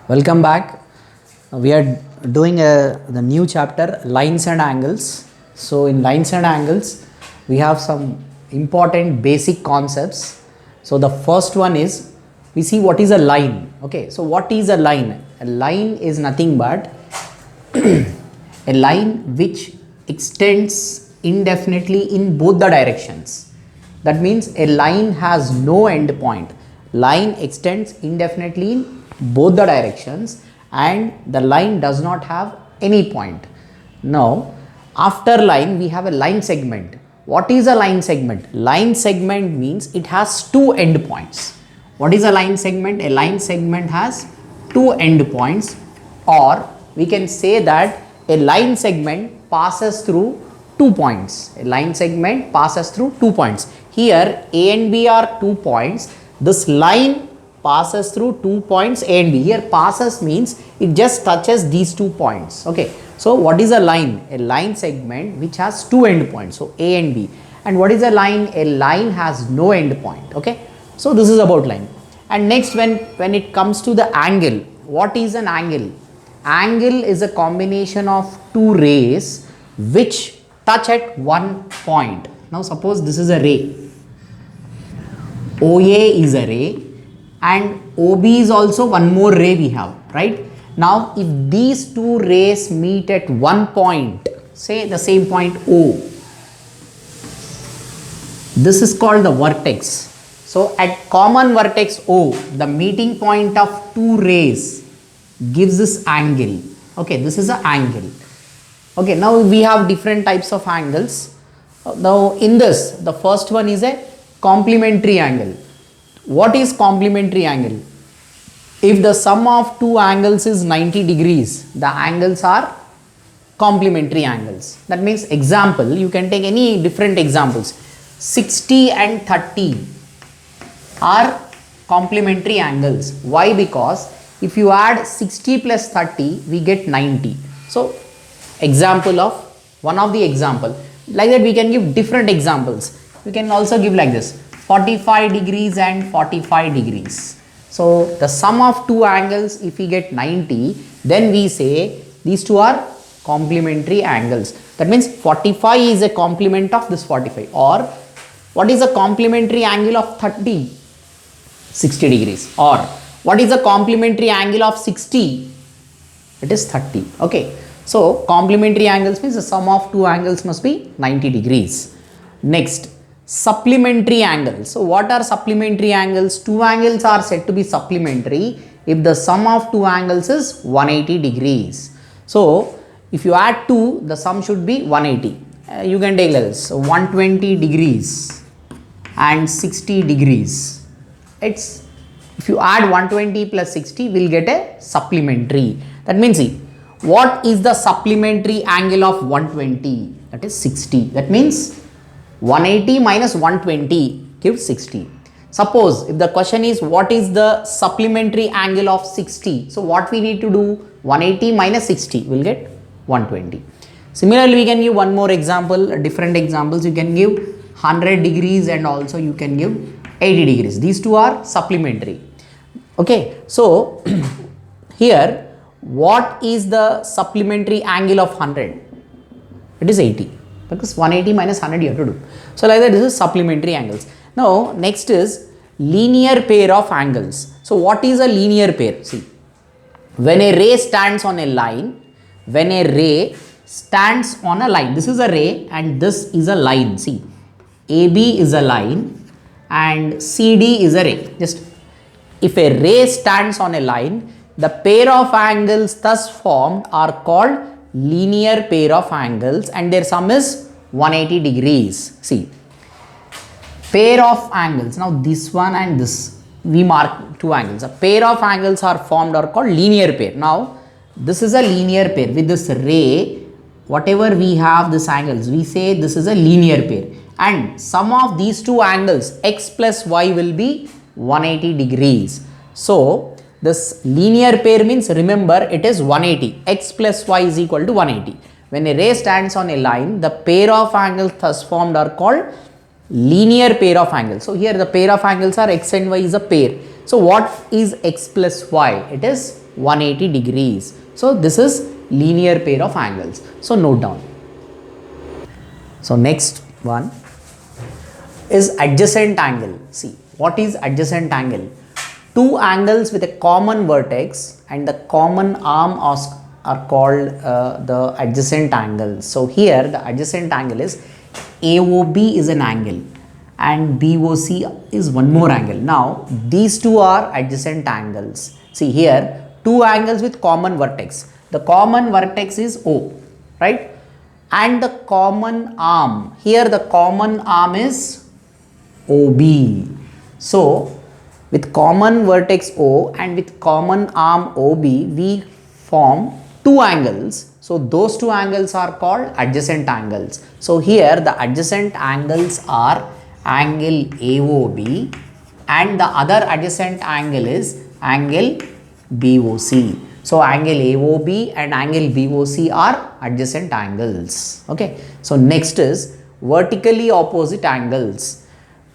Welcome back. We are doing the new chapter, lines and angles. So in lines and angles, we have some important basic concepts. So the first one is, we see what is a line. Okay, so what is a line? A line is nothing but a line which extends indefinitely in both the directions. That means a line has no end point. Line extends indefinitely in both the directions and the line does not have any point. Now, after line we have a line segment. What is a line segment? Line segment means it has two end points. What is a line segment? A line segment has two end points, or we can say that a line segment passes through 2 points. A line segment passes through 2 points. Here A and B are 2 points. This line passes through 2 points A and B. Here passes means it just touches these 2 points. Okay. So what is a line? A line segment which has two end points. So A and B. And what is a line? A line has no end point. Okay. So this is about line. And next, when it comes to the angle, what is an angle? Angle is a combination of two rays which touch at one point. Now suppose this is a ray. OA is a ray and OB is also one more ray we have, right? Now if these two rays meet at one point, say the same point O, this is called the vertex. So at common vertex O, the meeting point of two rays gives this angle. Okay, this is an angle. Okay, now we have different types of angles. Now in this, the first one is a complementary angle. What is complementary angle? If the sum of two angles is 90 degrees, the angles are complementary angles. That means, example, you can take any different examples. 60 and 30 are complementary angles. Why? Because if you add 60 plus 30, we get 90. So example of one of the example. Like that we can give different examples. We can also give like this, 45 degrees and 45 degrees. So the sum of two angles, if we get 90, then we say these two are complementary angles. That means 45 is a complement of this 45. Or what is a complementary angle of 30? 60 degrees. Or what is the complementary angle of 60? It is 30. Okay. So complementary angles means the sum of two angles must be 90 degrees. Next, supplementary angles. So what are supplementary angles? Two angles are said to be supplementary if the sum of two angles is 180 degrees. So if you add 2, the sum should be 180. You can take like this, so 120 degrees and 60 degrees. It's, if you add 120 plus 60, we'll get a supplementary. That means, see, what is the supplementary angle of 120? That is 60. That means 180 minus 120 gives 60. Suppose if the question is what is the supplementary angle of 60? So what we need to do? 180 minus 60 will get 120. Similarly, we can give one more example, different examples. You can give 100 degrees and also you can give 80 degrees. These two are supplementary. Okay, so here what is the supplementary angle of 100? It is 80, because 180 minus 100 you have to do. So like that, this is supplementary angles. Now next is linear pair of angles. So what is a linear pair? See, when a ray stands on a line, when a ray stands on a line, this is a ray and this is a line. See, AB is a line and CD is a ray. Just if a ray stands on a line, the pair of angles thus formed are called linear pair of angles and their sum is 180 degrees. See, pair of angles. Now this one and this, we mark two angles. A pair of angles are formed or called linear pair. Now this is a linear pair with this ray. Whatever we have this angles, we say this is a linear pair. And sum of these two angles, x plus y, will be 180 degrees. So this linear pair means, remember, it is 180. X plus y is equal to 180. When a ray stands on a line, the pair of angles thus formed are called linear pair of angles. So here the pair of angles are x and y is a pair. So what is x plus y? It is 180 degrees. So this is linear pair of angles. So note down. So next one is adjacent angle. See, what is adjacent angle? Two angles with a common vertex and the common arm are called the adjacent angles. So here the adjacent angle is AOB is an angle and BOC is one more angle. Now these two are adjacent angles. See here, two angles with common vertex. The common vertex is O, right? And the common arm, here the common arm is OB. So with common vertex O and with common arm OB, we form two angles. So those two angles are called adjacent angles. So here the adjacent angles are angle AOB and the other adjacent angle is angle BOC. So angle AOB and angle BOC are adjacent angles. Okay. So next is vertically opposite angles.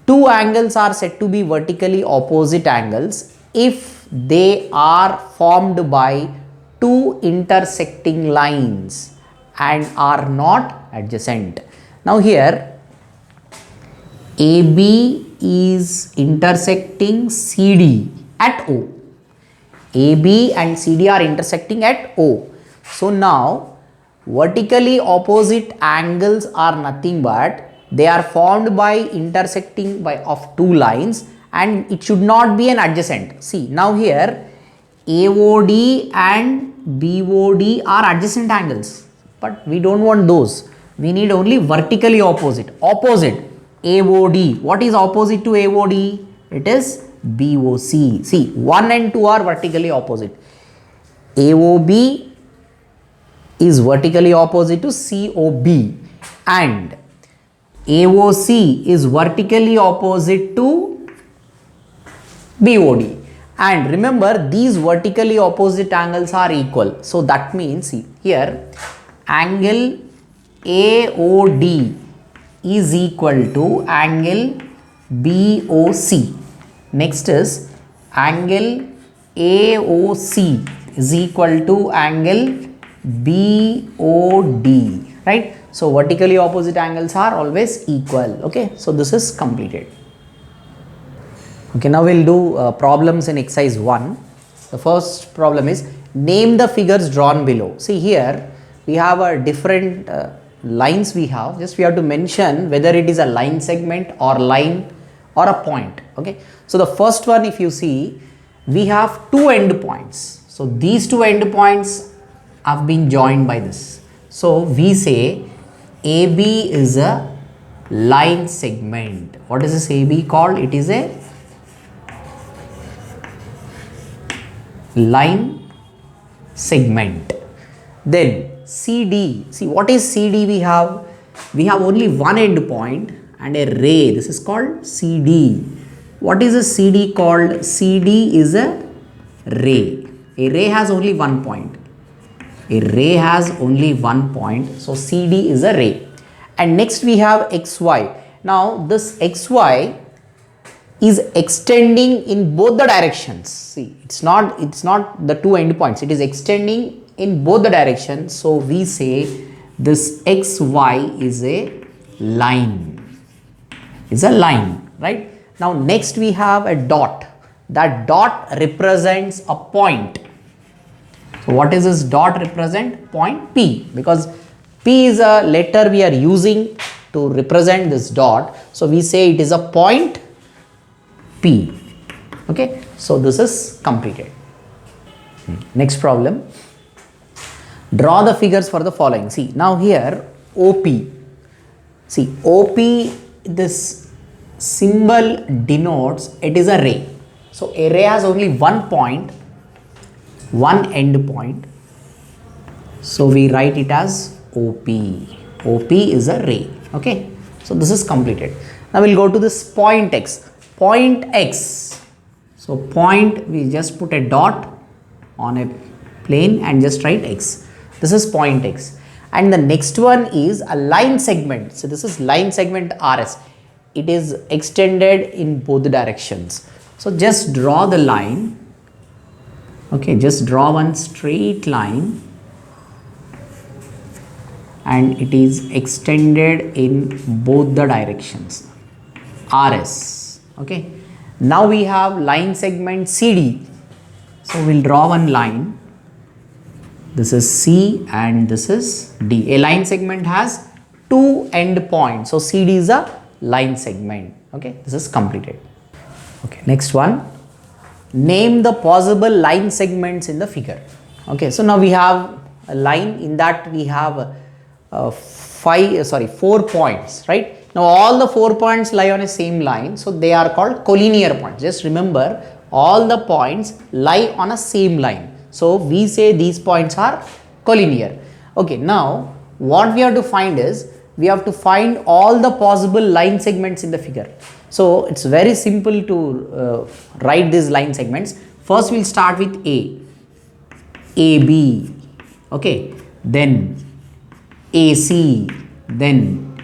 Two angles are said to be vertically opposite angles if they are formed by two intersecting lines and are not adjacent. Now here AB is intersecting CD at O. AB and CD are intersecting at O. So now vertically opposite angles are nothing but they are formed by intersecting of two lines and it should not be an adjacent. See now here AOD and BOD are adjacent angles, but we don't want those. We need only vertically opposite. Opposite AOD. What is opposite to AOD? It is BOC. See 1 and 2 are vertically opposite. AOB is vertically opposite to COB and AOC is vertically opposite to BOD. And remember, these vertically opposite angles are equal. So that means, see here, angle AOD is equal to angle BOC. Next is angle AOC is equal to angle BOD, right? So vertically opposite angles are always equal. Okay, so this is completed. Okay, now we'll do problems in exercise 1. The first problem is name the figures drawn below. See here we have a different lines we have. Just we have to mention whether it is a line segment or line or a point. Okay, so the first one, if you see, we have two end points. So these two end points have been joined by this. So we say AB is a line segment. What is this AB called? It is a line segment. Then CD, see what is CD we have? We have only one end point and a ray. This is called CD. What is a CD called? CD is a ray. A ray has only one point. A ray has only one point. So CD is a ray. And next we have XY. Now this XY is extending in both the directions. See, it's not the two end points. It is extending in both the directions. So we say this XY is a line. Is a line, right? Now next we have a dot. That dot represents a point. So what is this dot represent? Point P, because P is a letter we are using to represent this dot. So we say it is a point P. Okay, so this is completed. Next problem. Draw the figures for the following. See now here OP. See OP, this symbol denotes it is a ray. So a ray has only one point, one end point. So we write it as OP. OP is a ray. Okay, so this is completed. Now we'll go to this point X. Point X. So point, we just put a dot on a plane and just write X. This is point X. And the next one is a line segment. So this is line segment RS. It is extended in both directions. So just draw the line Okay, just draw one straight line and it is extended in both the directions, RS. Okay, now we have line segment CD. So we'll draw one line. This is C and this is D. A line segment has two end points. So CD is a line segment. Okay, this is completed. Okay, next one. Name the possible line segments in the figure. Okay, so now we have a line, in that we have 4 points, right? Now all the 4 points lie on a same line, so they are called collinear points. Just remember, all the points lie on a same line, so we say these points are collinear. Okay, now what we have to find is, we have to find all the possible line segments in the figure. So it's very simple to write these line segments. First we'll start with AB, okay, then AC, then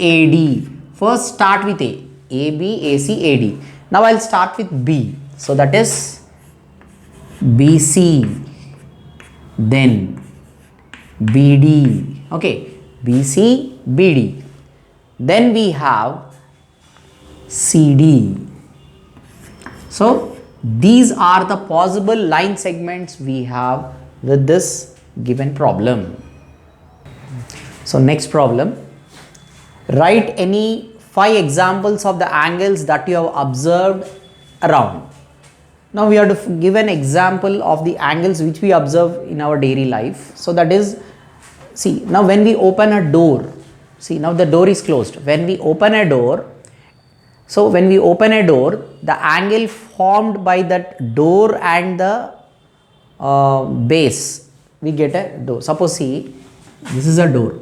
AD. First start with AB, AC, AD. Now I'll start with B. So that is BC, then BD, okay, BC, BD. Then we have CD. So these are the possible line segments we have with this given problem. So next problem, write any 5 examples of the angles that you have observed around. Now we have to give an example of the angles which we observe in our daily life. So that is, see, now when we open a door, see, now the door is closed. When we open a door, so when we open a door, the angle formed by that door and the base, we get a door. Suppose, see, this is a door.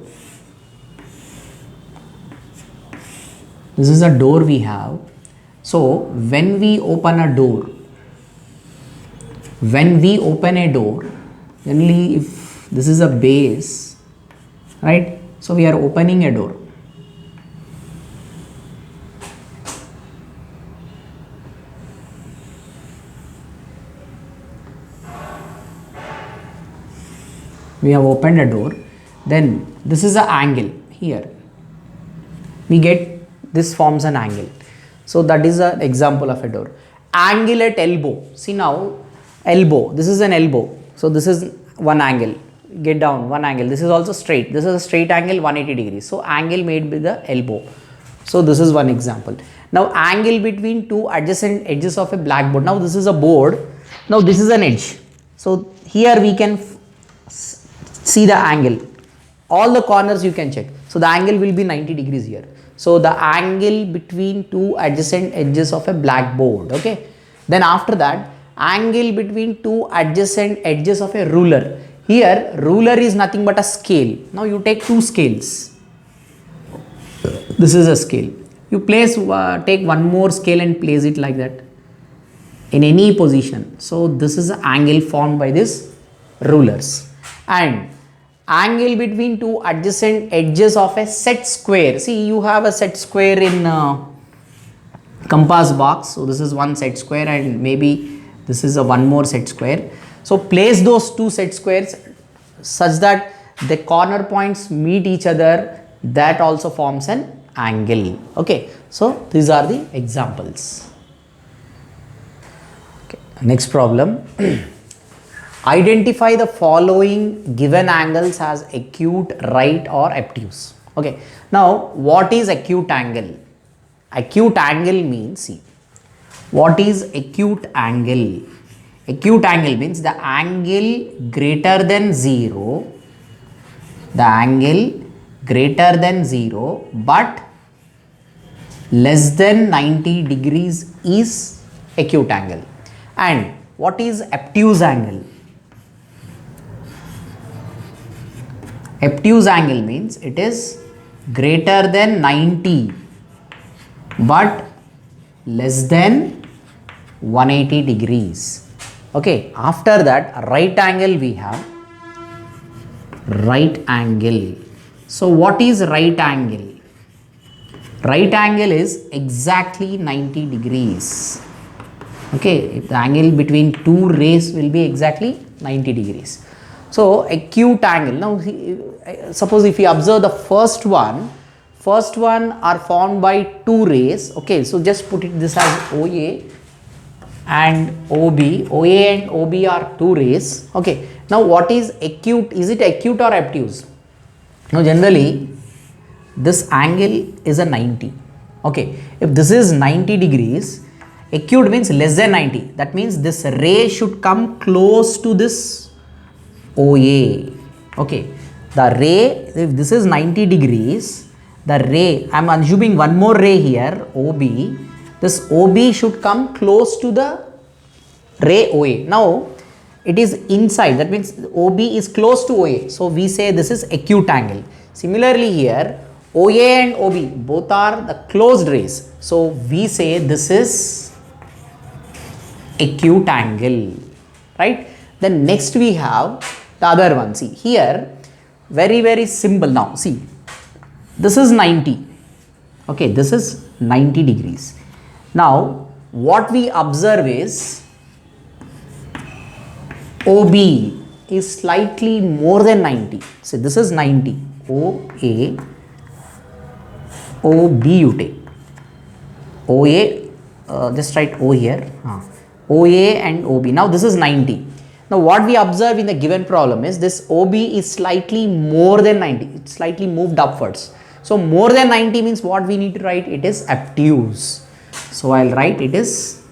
This is a door we have. So when we open a door, generally if this is a base, right? So we are opening a door. We have opened a door, then this is an angle here. We get this forms an angle. So that is an example of a door. Angle at elbow. See now, elbow. This is an elbow. So this is one angle. Get down one angle. This is also straight. This is a straight angle 180 degrees. So angle made with the elbow. So this is one example. Now angle between two adjacent edges of a blackboard. Now this is a board. Now this is an edge. So here we can see the angle. All the corners you can check. So the angle will be 90 degrees here. So the angle between two adjacent edges of a blackboard. Okay. Then after that, angle between two adjacent edges of a ruler. Here ruler is nothing but a scale. Now you take two scales. This is a scale. You place take one more scale and place it like that in any position. So this is the angle formed by this rulers. And angle between two adjacent edges of a set square. See, you have a set square in compass box. So this is one set square and maybe this is a one more set square. So place those two set squares such that the corner points meet each other. That also forms an angle. Okay. So these are the examples. Okay. Next problem. Identify the following given angles as acute, right or obtuse. Okay. Now what is acute angle? Acute angle means, see, what is acute angle? Acute angle means the angle greater than 0, the angle greater than 0 but less than 90 degrees is acute angle. And what is obtuse angle? Obtuse angle means it is greater than 90 but less than 180 degrees. Okay, after that right angle we have right angle. So what is right angle? Right angle is exactly 90 degrees. Okay, if the angle between two rays will be exactly 90 degrees. So acute angle. Now suppose if we observe the first one are formed by two rays. Okay, so just put it this as OA and OB. OA and OB are two rays. Okay, now what is acute? Is it acute or obtuse? Now generally this angle is a 90. Okay, if this is 90 degrees, acute means less than 90. That means this ray should come close to this OA. Okay, the ray, if this is 90 degrees, the ray, I am assuming one more ray here, OB, this OB should come close to the ray OA. Now it is inside, that means OB is close to OA, so we say this is acute angle. Similarly here, OA and OB both are the closed rays, so we say this is acute angle, right? Then next we have the other one. See here, very simple. Now see, this is 90. Okay, this is 90 degrees. Now what we observe is OB is slightly more than 90. So this is 90. OA, OB you take. OA, just write O here. OA and OB. Now this is 90. Now what we observe in the given problem is this OB is slightly more than 90. It's slightly moved upwards. So more than 90 means what we need to write? It is obtuse. So I'll write it is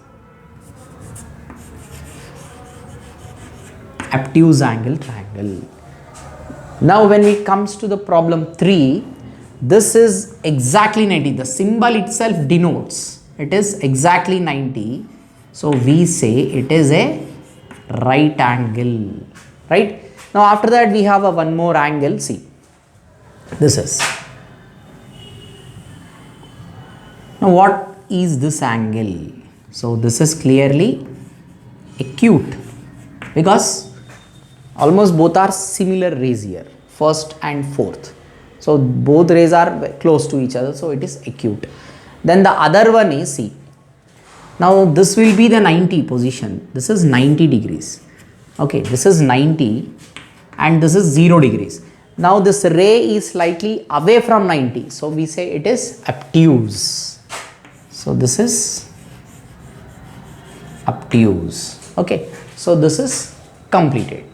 obtuse angle triangle. Now when it comes to the problem 3, this is exactly 90. The symbol itself denotes it is exactly 90. So we say it is a right angle, right? Now after that we have a one more angle. See, this is. Now what is this angle? So this is clearly acute because almost both are similar rays here, first and fourth. So both rays are close to each other, so it is acute. Then the other one is, see, now this will be the 90 position. This is 90 degrees. Okay, this is 90 and this is 0 degrees. Now this ray is slightly away from 90. So we say it is obtuse. So this is obtuse. Okay, so this is completed.